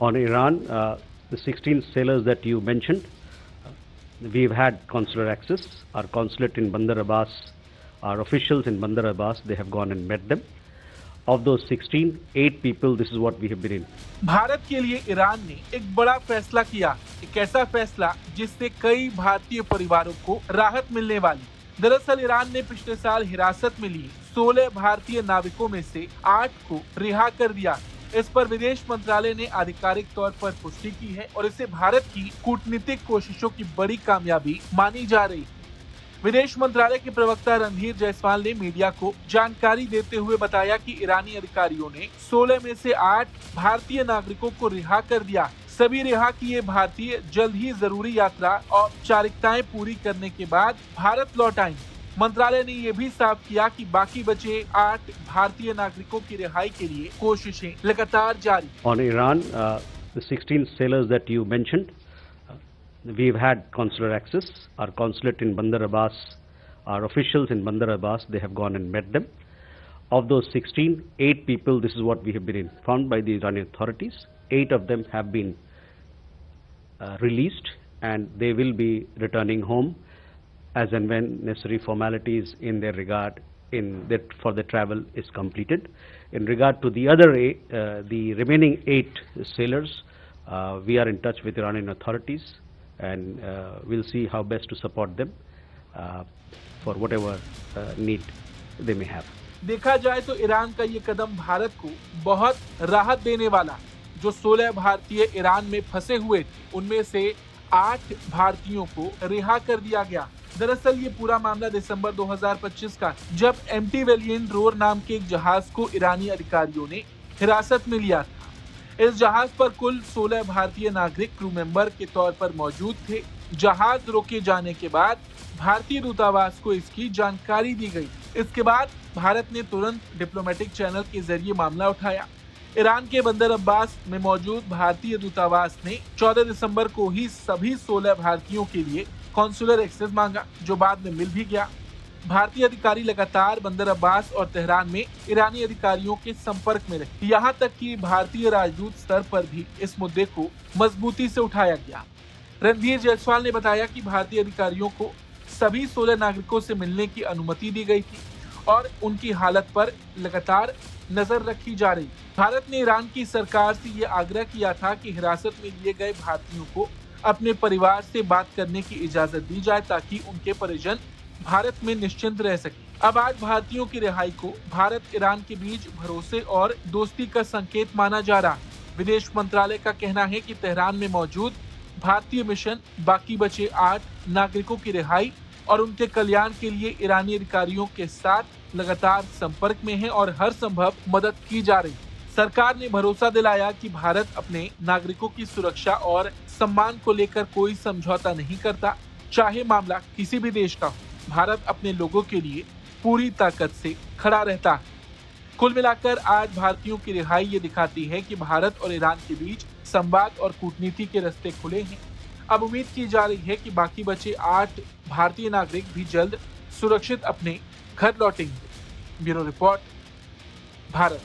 On Iran, the 16 sailors that you mentioned, we've had consular access. Our consulate in Bandar Abbas, our officials in Bandar Abbas, they have gone and met them. Of those 16, 8 people, this is what we have been in. Bharat के लिए Iran ने एक बड़ा फैसला किया, एक ऐसा फैसला जिससे कई भारतीय परिवारों को राहत मिलने वाली। दरअसल ईरान ने पिछले साल हिरासत में लिए 16 भारतीय नाविकों में से 8 को रिहा कर दिया। इस पर विदेश मंत्रालय ने आधिकारिक तौर पर पुष्टि की है और इसे भारत की कूटनीतिक कोशिशों की बड़ी कामयाबी मानी जा रही है। विदेश मंत्रालय के प्रवक्ता रणधीर जायसवाल ने मीडिया को जानकारी देते हुए बताया कि ईरानी अधिकारियों ने 16 में से 8 भारतीय नागरिकों को रिहा कर दिया। सभी रिहा किए भारतीय जल्द ही जरूरी यात्रा और औपचारिकताएं पूरी करने के बाद भारत लौट आएंगे। मंत्रालय ने यह भी साफ किया कि बाकी बचे 8 भारतीय नागरिकों की रिहाई के लिए कोशिशें लगातार जारी। On Iran, the 16 sailors that you mentioned, we've had consular access. Our consulate in Bandar Abbas, our officials in Bandar Abbas, they have gone and met them. Of those 16, 8 people, this is what we have been informed by the Iranian authorities. 8 of them have been released and they will be returning home as and when necessary formalities in their regard for the travel is completed. In regard to the other the remaining 8 sailors, we are in touch with Iranian authorities and we'll see how best to support them for whatever need they may have. देखा जाए तो Iran का ये कदम भारत को बहुत राहत देने वाला। जो 16 भारतीय ईरान में फंसे हुए थे, उनमें से 8 भारतीयों को रिहा कर दिया गया। दरअसल ये पूरा मामला दिसंबर 2025 का, जब एम्प्टी वेलिएंट रोर नाम के एक जहाज को ईरानी अधिकारियों ने हिरासत में लिया था। इस जहाज पर कुल 16 भारतीय नागरिक क्रू मेंबर के तौर पर मौजूद थे। जहाज रोके जाने के बाद भारतीय दूतावास को इसकी जानकारी दी गई। इसके बाद भारत ने तुरंत डिप्लोमेटिक चैनल के जरिए मामला उठाया। ईरान के बंदर अब्बास में मौजूद भारतीय दूतावास ने 14 दिसंबर को ही सभी 16 भारतीयों के लिए कॉन्सुलर एक्सेस मांगा, जो बाद में मिल भी गया। भारतीय अधिकारी लगातार बंदर अब्बास और तेहरान में ईरानी अधिकारियों के संपर्क में रहे। यहाँ तक कि भारतीय राजदूत स्तर पर भी इस मुद्दे को मजबूती से उठाया गया। रणधीर जायसवाल ने बताया कि भारतीय अधिकारियों को सभी 16 नागरिकों से मिलने की अनुमति दी गई थी और उनकी हालत पर लगातार नजर रखी जा रही। भारत ने ईरान की सरकार से ये आग्रह किया था कि हिरासत में लिए गए भारतीयों को अपने परिवार से बात करने की इजाजत दी जाए ताकि उनके परिजन भारत में निश्चिंत रह सके। अब आज भारतीयों की रिहाई को भारत ईरान के बीच भरोसे और दोस्ती का संकेत माना जा रहा है। विदेश मंत्रालय का कहना है कि तेहरान में मौजूद भारतीय मिशन बाकी बचे 8 नागरिकों की रिहाई और उनके कल्याण के लिए ईरानी अधिकारियों के साथ लगातार संपर्क में है और हर संभव मदद की जा रही है। सरकार ने भरोसा दिलाया कि भारत अपने नागरिकों की सुरक्षा और सम्मान को लेकर कोई समझौता नहीं करता, चाहे मामला किसी भी देश का हो। भारत अपने लोगों के लिए पूरी ताकत से खड़ा रहता है। कुल मिलाकर आज भारतीयों की रिहाई ये दिखाती है कि भारत और ईरान के बीच संवाद और कूटनीति के रास्ते खुले हैं। अब उम्मीद की जा रही है कि बाकी बचे 8 भारतीय नागरिक भी जल्द सुरक्षित अपने घर लौटेंगे। Bureau report, Bharat.